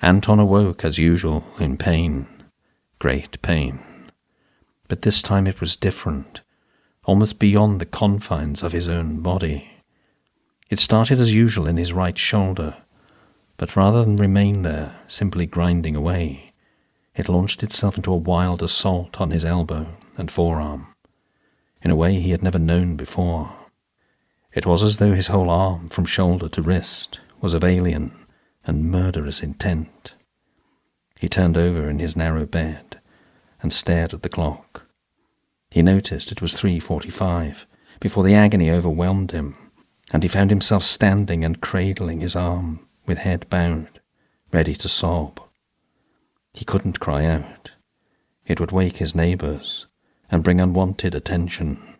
Anton awoke as usual in pain, great pain. But this time it was different, almost beyond the confines of his own body. It started as usual in his right shoulder, but rather than remain there, simply grinding away, it launched itself into a wild assault on his elbow and forearm, in a way he had never known before. It was as though his whole arm, from shoulder to wrist, was of alien and murderous intent. He turned over in his narrow bed and stared at the clock. He noticed it was 3:45 before the agony overwhelmed him, and he found himself standing and cradling his arm with head bowed, ready to sob. He couldn't cry out. It would wake his neighbours and bring unwanted attention.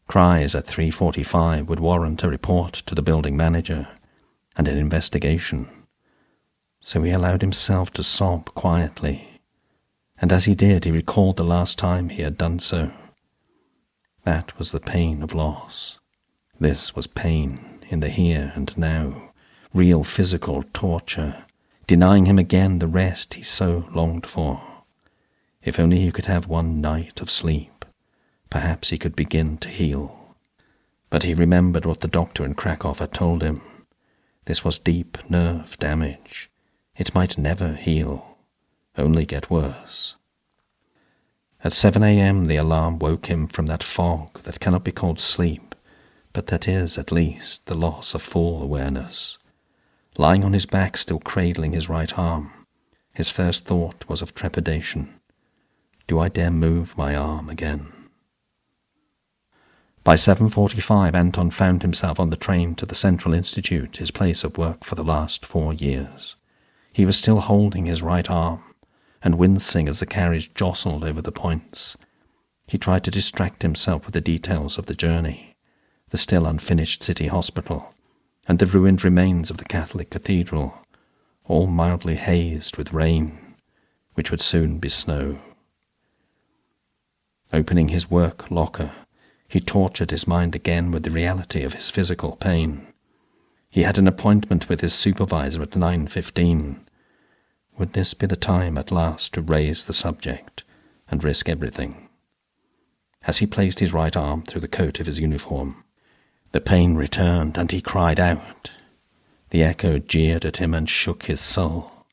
Cries at 3:45 would warrant a report to the building manager and an investigation. So he allowed himself to sob quietly, and as he did, he recalled the last time he had done so. That was the pain of loss. This was pain in the here and now, real physical torture, denying him again the rest he so longed for. If only he could have one night of sleep, perhaps he could begin to heal. But he remembered what the doctor in Krakow had told him. This was deep nerve damage. It might never heal, only get worse. At 7 a.m. the alarm woke him from that fog that cannot be called sleep, but that is, at least, the loss of full awareness. Lying on his back, still cradling his right arm, his first thought was of trepidation. Do I dare move my arm again? By 7:45, Anton found himself on the train to the Central Institute, his place of work for the last 4 years. He was still holding his right arm and wincing as the carriage jostled over the points. He tried to distract himself with the details of the journey, the still unfinished city hospital, and the ruined remains of the Catholic cathedral, all mildly hazed with rain, which would soon be snow. Opening his work locker, he tortured his mind again with the reality of his physical pain. He had an appointment with his supervisor at 9:15. Would this be the time at last to raise the subject and risk everything? As he placed his right arm through the coat of his uniform, the pain returned and he cried out. The echo jeered at him and shook his soul.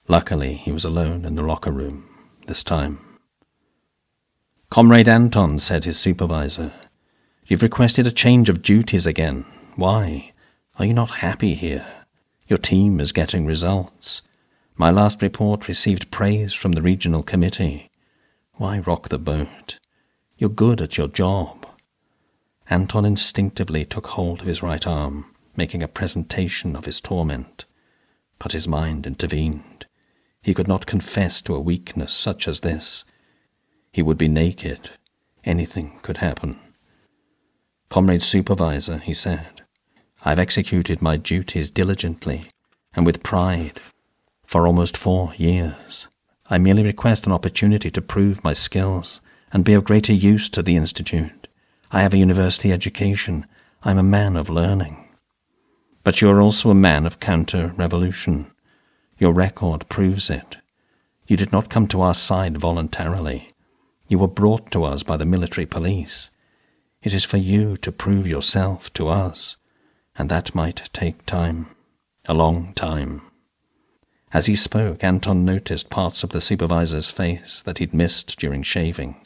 Luckily, he was alone in the locker room this time. "Comrade Anton," said his supervisor, "you've requested a change of duties again. Why? Are you not happy here? Your team is getting results. My last report received praise from the regional committee. Why rock the boat? You're good at your job." Anton instinctively took hold of his right arm, making a presentation of his torment. But his mind intervened. He could not confess to a weakness such as this. He would be naked. Anything could happen. "Comrade Supervisor," he said, "I've executed my duties diligently and with pride for almost 4 years. I merely request an opportunity to prove my skills and be of greater use to the Institute. I have a university education. I'm a man of learning." "But you are also a man of counter-revolution. Your record proves it. You did not come to our side voluntarily. You were brought to us by the military police. It is for you to prove yourself to us, and that might take time, a long time." As he spoke, Anton noticed parts of the supervisor's face that he'd missed during shaving,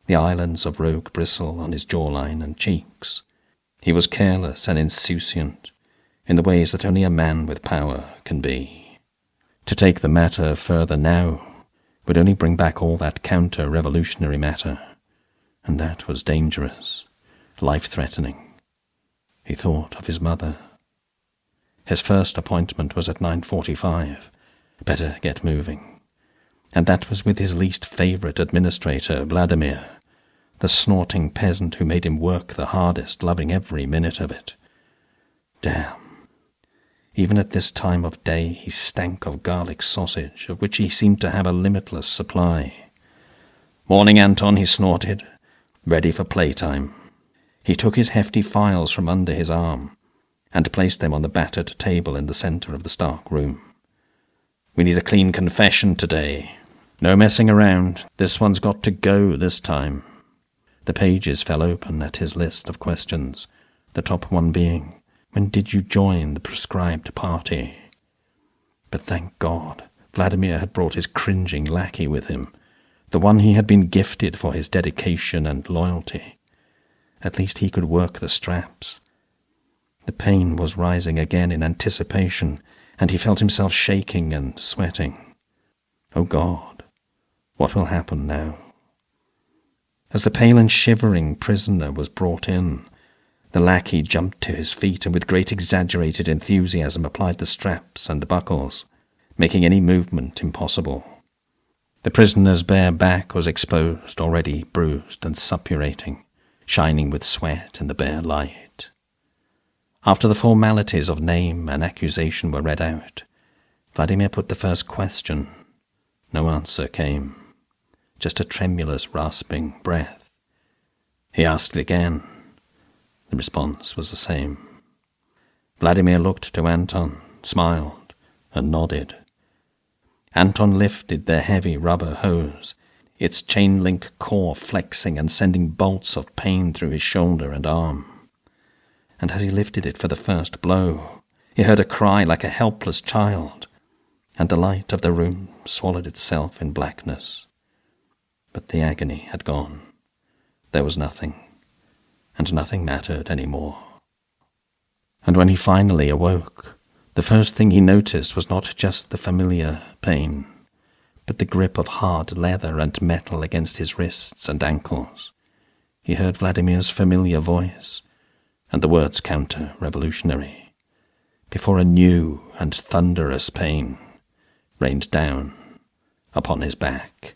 the islands of rogue bristle on his jawline and cheeks. He was careless and insouciant, in the ways that only a man with power can be. To take the matter further now would only bring back all that counter-revolutionary matter, and that was dangerous, life-threatening. He thought of his mother. His first appointment was at 9:45. Better get moving. And that was with his least favourite administrator, Vladimir, the snorting peasant who made him work the hardest, loving every minute of it. Damn. Even at this time of day he stank of garlic sausage, of which he seemed to have a limitless supply. "Morning, Anton," he snorted, ready for playtime. He took his hefty files from under his arm and placed them on the battered table in the centre of the stark room. We need a clean confession today. No messing around. This one's got to go this time. The pages fell open at his list of questions, the top one being, when did you join the prescribed party? But thank God, Vladimir had brought his cringing lackey with him, the one he had been gifted for his dedication and loyalty. At least he could work the straps. The pain was rising again in anticipation, and he felt himself shaking and sweating. Oh God, what will happen now? As the pale and shivering prisoner was brought in, the lackey jumped to his feet and with great exaggerated enthusiasm applied the straps and buckles, making any movement impossible. The prisoner's bare back was exposed, already bruised and suppurating, shining with sweat in the bare light. After the formalities of name and accusation were read out, Vladimir put the first question. No answer came, just a tremulous, rasping breath. He asked again. The response was the same. Vladimir looked to Anton, smiled, and nodded. Anton lifted their heavy rubber hose, its chain-link core flexing and sending bolts of pain through his shoulder and arm. And as he lifted it for the first blow, he heard a cry like a helpless child, and the light of the room swallowed itself in blackness. But the agony had gone. There was nothing, and nothing mattered any more. And when he finally awoke, the first thing he noticed was not just the familiar pain, but the grip of hard leather and metal against his wrists and ankles. He heard Vladimir's familiar voice, and the words counter-revolutionary, before a new and thunderous pain rained down upon his back.